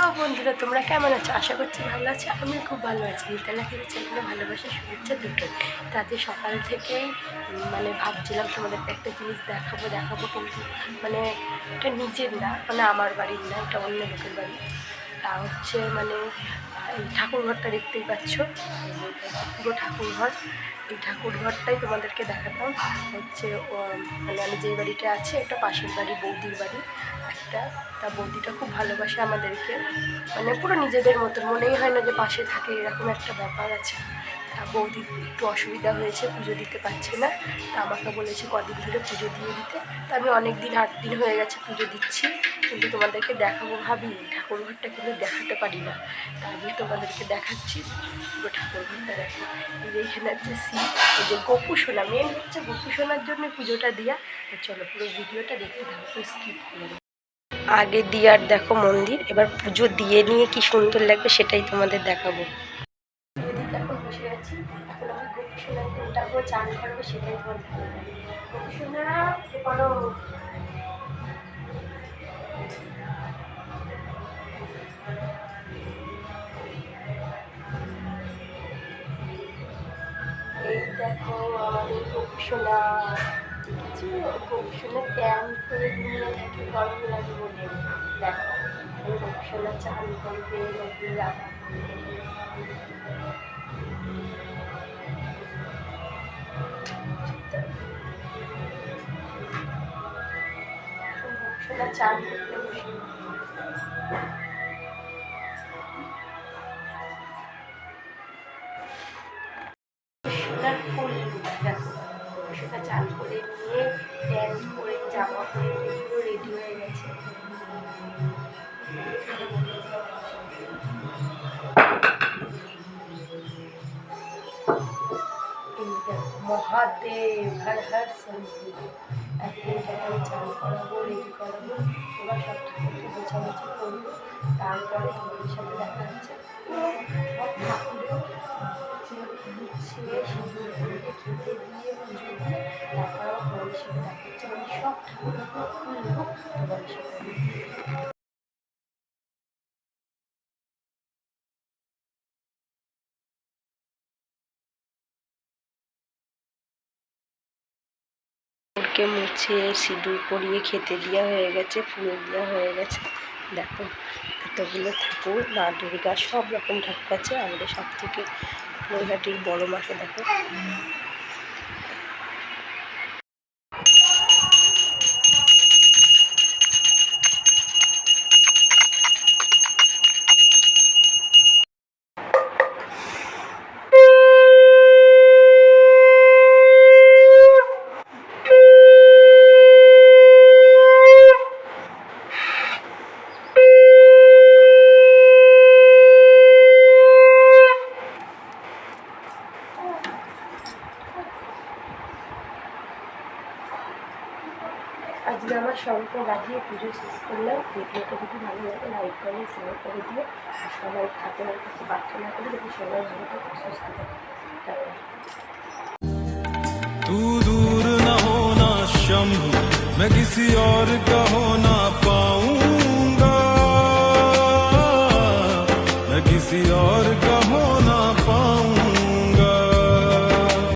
Hello বন্ধুরা, তোমরা কেমন আছো? আশা করছি ভালো আছো। আমি খুব ভালো আছি। মিতালা খেতে চ্যানেলে ভালোবাসা শুভেচ্ছা দুটোই। তাতে সকাল থেকেই ভাবছিলাম তোমাদেরকে একটা জিনিস দেখাবো কিন্তু এটা নিজের না, আমার বাড়ির না, এটা অন্য লোকের বাড়ি। তা হচ্ছে এই ঠাকুরঘরটা দেখতেই পাচ্ছ, পুরো ঠাকুরঘর। এই ঠাকুরঘরটাই তোমাদেরকে দেখাতাম। হচ্ছে আমি যেই বাড়িটা আছে এটা পাশের বাড়ি, বৌদির বাড়ি একটা। তা বৌদিটা খুব ভালোবাসে আমাদেরকে, পুরো নিজেদের মতন, মনেই হয় না যে পাশে থাকে, এরকম একটা ব্যাপার আছে। তা বৌদির একটু অসুবিধা হয়েছে, পুজো দিতে পারছে না। তা আমাকে বলেছে কদিন ধরে পুজো দিয়ে দিতে। তা আমি অনেক দিন, 8 দিন হয়ে গেছে পুজো দিচ্ছি, কিন্তু তোমাদেরকে দেখাবো ভাবি ঠাকুরঘরটা কিন্তু দেখাতে পারি না। তা আমি তোমাদেরকে দেখাচ্ছি পুরো ঠাকুরঘরটা। দেখো এইখানে হচ্ছে এই যে গোপু সোনা, মেন হচ্ছে গোপু সোনার জন্য পুজোটা দিয়া। তো চলো পুরো ভিডিওটা দেখতে থাকো, স্কিপ করে। আগে দিয়ার দেখো মন্দির, এবার পুজো দিয়ে নিয়ে কি সুন্দর লাগবে সেটাই তোমাদের দেখাবো। এখন বসে আছি, এখন আমি গোপু সোনাকে উঠাবো, চান করবো, সেটাই তোমাদের দেখাবো। গোপু সোনা বলো। এই দেখো আমাদের গোপু সোনা, দেখেছো? গোপু সোনা ক্যান করে ঘুমিয়ে থাকে গরম লাগে বলে। দেখো গোপু সোনা চান করবে, রাখা সোনা চান করতে বসে। সোনার ফুল দেখো, সেটা চান করে নিয়ে প্যান্ট পরে জামা পরে পুরো রেডি হয়ে গেছে। মহাদেব হর হর শম্ভু। এখন আমি চান করাবো, রেডি করাবো, এবার সব ঠাকুরকে গোছাগুছি করবো, তারপরে তোমাদের সাথে দেখা হচ্ছে। সব ঠাকুরও গুছিয়ে সিঁদুর পরিয়ে খেতে দিয়ে পুজো দিয়ে তারপর তোমাদের সাথে দেখা হচ্ছে। সব ঠাকুরকে খুলবো তোমাদের সাথে। ঠাকুরকে মুছে সিঁদুর পরিয়ে খেতে দেওয়া হয়ে গেছে, ফুল দেওয়া হয়ে গেছে। দেখো এতগুলো ঠাকুর, মা দুর্গা, সব রকম ঠাকুর আছে। আমাদের সব থেকে নৈহাটির বড় মাকে দেখো। আজকে আমার শঙ্খ বাজিয়ে পুজো শেষ করলাম। ভিডিওটা যদি ভালো লাগে লাইক করে শেয়ার করে দিও, আর সবাই ঠাকুরের কাছে প্রার্থনা করে যাতে সবাই ভালো থাকে, সুস্থ থাকে। तू दूर न होना शम्भु, मैं किसी और का हो ना पाऊं।